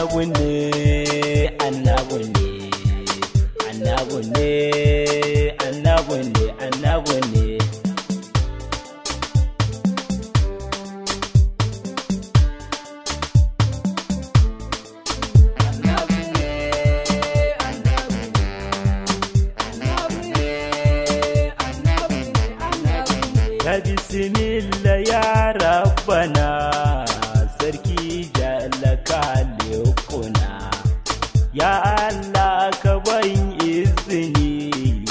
annabi ne, annabi ne, annabi ne, annabi ne, annabi ne. Ya bismillah ya rabbana, sarki jalaka lekuna. Ya Allah ka ban izini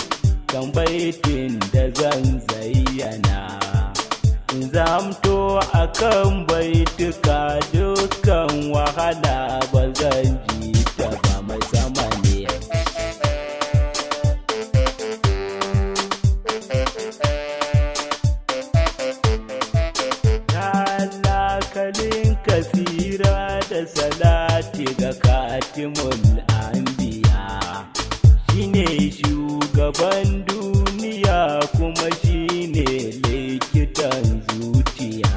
kan baitin da zan zayyana. In zamto akan baituka dukkan wahala ba zan ji ta ba, mai sama ne. Kalin kasira da salati ga katimul anbiya, shine shugaban duniya kuma shine likitan zuciya,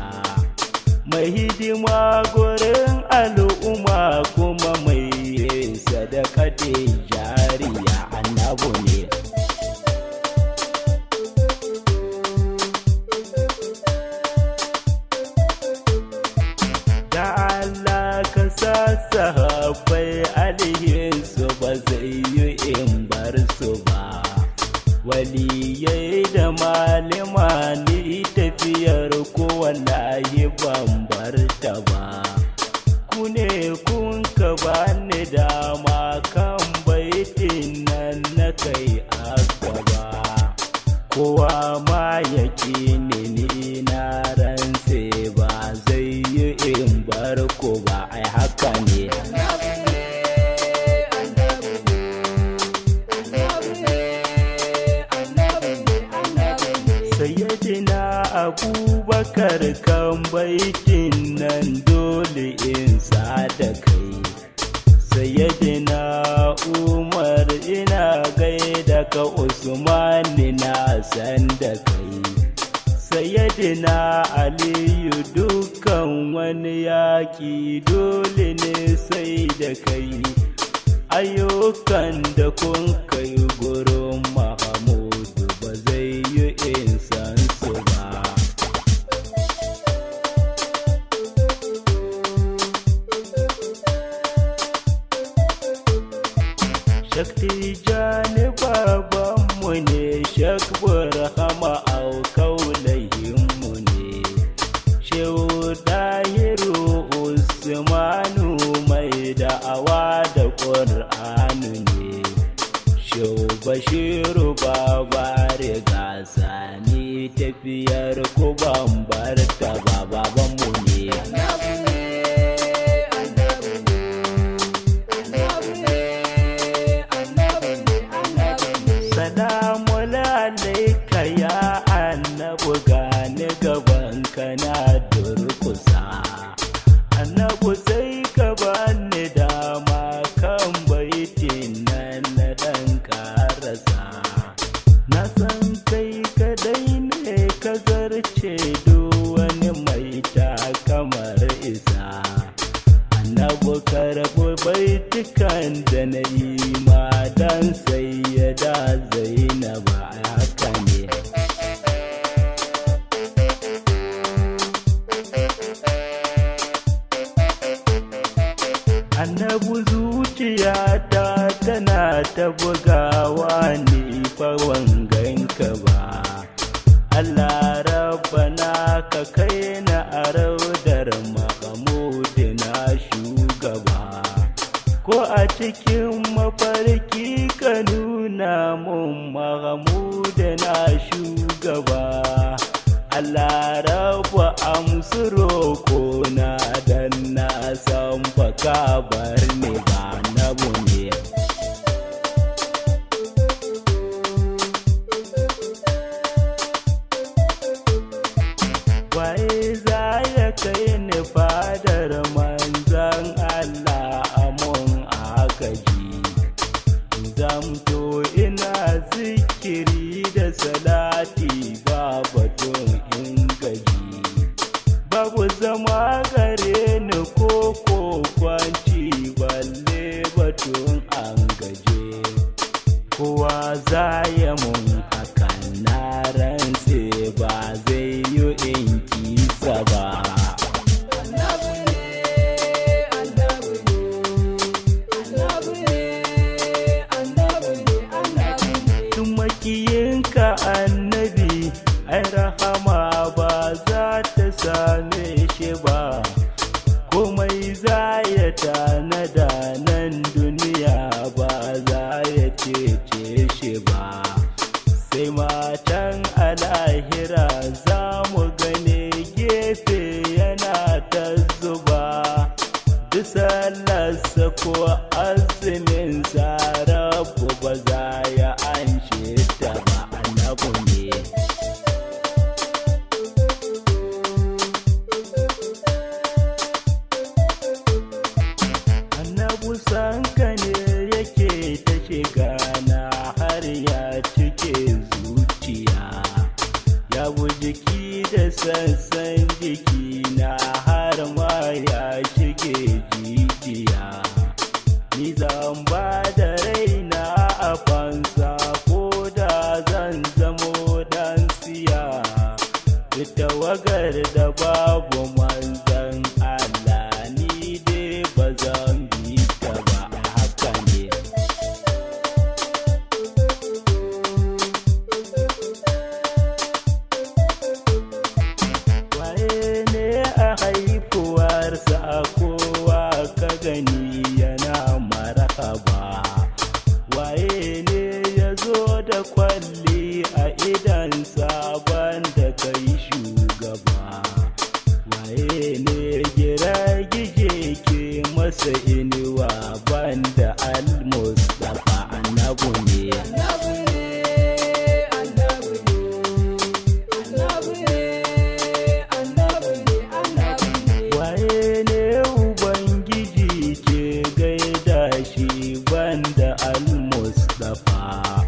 mai hidima gurin al'umma kuma mai yin sadaka da jariya, annabi ne. Sahabbai alihinsu ba zai yi in bar su ba, waliyai da malima ni tafiyar ko wallahi ban bar ta ba. Ku ne kun ka bani dama kan baitin nan na kai gaba, kowa ma yake ni na rantse ba zai yi in bar ko ba, ai haka ne. Sayyidina Abubakar kan baitin nan dole in sa da kai, Sayyidina Umar ina gaida ka, Usman na san da kai, Sayyidina Aliyu dukkan wani yaƙi dole ne sai da kai, ayyukan da kun kai gurin Mahamudu ba zai yi in san su ba. Shakti jani babanmu ne, Shak Burhama au kaulayinmu ne, Shehu Dahiru Usmanu mai da'awa da Ƙur'anu ne, Shehu Bashiru Babare gasa ni tafiyar ku ban bar ta ba, babanmu ne. Salamu alaika ya annabi, gani gaban kana durkusa, annabi sai ka bani dama kan baitin nan na dan karasa. Na san kai kadai ne ka zarce duk wani mai takamar isa, annabi karɓi baitukan da na yi ma dan sayyada Zainaba, haka ne. Annabi zuciyata tana ta bugawa ni fa wanganka ba, Allah rabbana ka kai na araudar Mahamud na shugaba, ko a cikin mafarki ka nuna mun Mahamud na shugaba, Allah rabba amsu roko na dan na san baka bar ni ba, nabu ne. Waye za ya kai ni fadar manzan Allah amun agaji, zamto ina zikiri da salati ba batun in gaji, babu zama gare ni ko kwanci ba tun an gaje. Kowa za ya mun hakan na rantse ba zai yi in kisa ba. Tun makiyinka annabi, ai rahama ba za ta same shi ba. Komai za ya tanada nan duniya ba za ya cece shi ba. Sai matan alahira za mu gane gefe yana ta zuba. Duk sallarsa ko azumin sa Rabbu ba za ya anshe ta ba. Annabi ne. Sanka ne yake ta shiga na har ya cike zuciya, ya bu jiki da sassan jiki na har ma ya shige jijiya. Ni zan ba da raina a fansa ko da zan zamo dan siya. Ita wagar da babu manzan Allah ni dai ba zan kowa ka gani yana marhaba. Waye ne ya zo da kwalli a idan sabon da kai shugaba. Waye ne giragije ke masa inuwa banda al-Mustafa. Annabi ne. Banda al-Mustafa,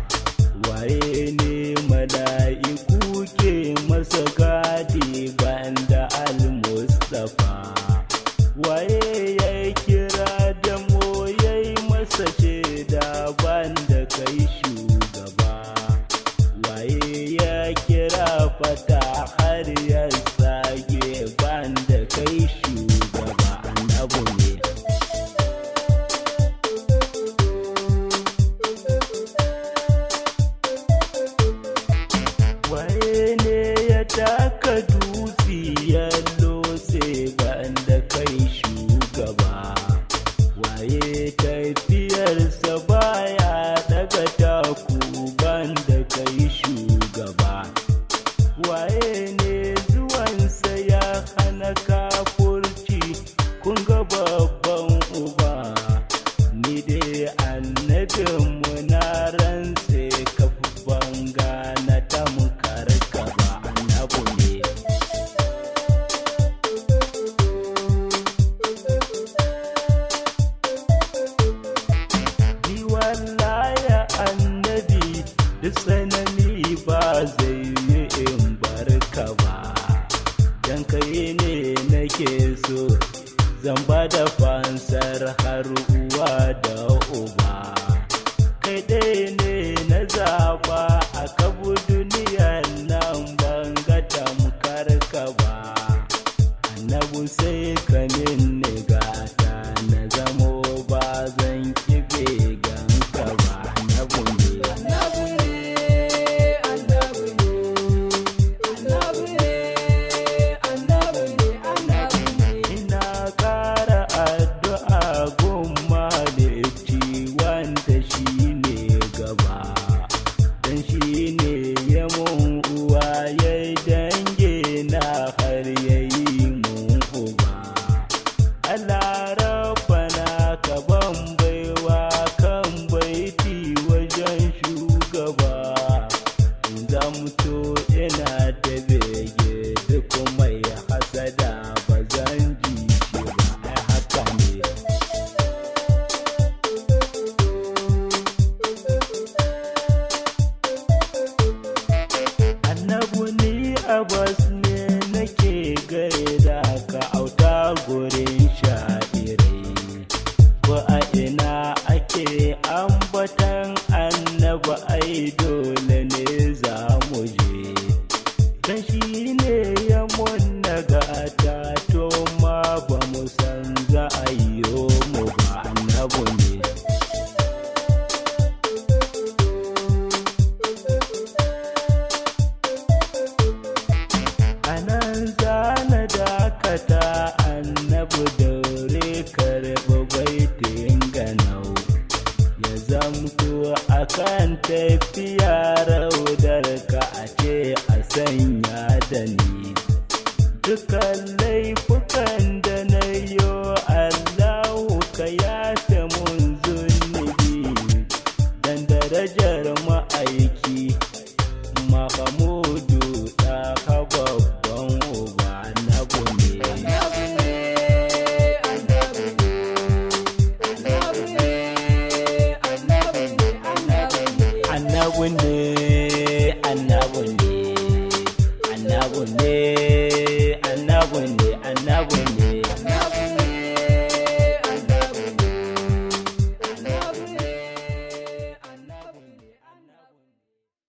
waye ne mala'iku ke masa gadi banda al-Mustafa. Waye ya kira da moyai masa shaida banda kai shugaba. Waye ya kira fata har ya sage banda kai shugaba. Annabi ne. Taka dutse ya lose banda kai shugaba. Waye tafiyarsa baya daga taku banda kai shugaba. Waye ne zuwansa ya hana kafurci, kun ga babban uba. Ni dai annabinmu na rantse kafin gana ta mukar gaba. Wallahi annabi, duk tsanani ba zai yi in barka ba. Dan kai ne nake so, zan ba da fansar har uwa da uba. Kai ɗaya ne na zaba a kabu duniyar nan, ban ga tamkar ka ba. Annabi sai ka min gata na zamo ba zan kibe ganka ba. Annabi ne. Ina ƙara addu'a gun mahalicci wanda shi ne gaba. Dan shi ne ya mun uwa ya dange na har ya yi mun uba. ayyo mu ba annabu ne. Anan zana dakata annabu daure karɓi baitin ganau, ya zamto akan tafiya raudar ka a ce a sanya da ni. Dukan laifukan da na yo Allahu ka yafe mun zunubi, dan darajar ma'aiki Mahamudu da ka babban uba annabu ne. Annabu ne, annabu ne, annabu ne, annabu ne, annabu ne.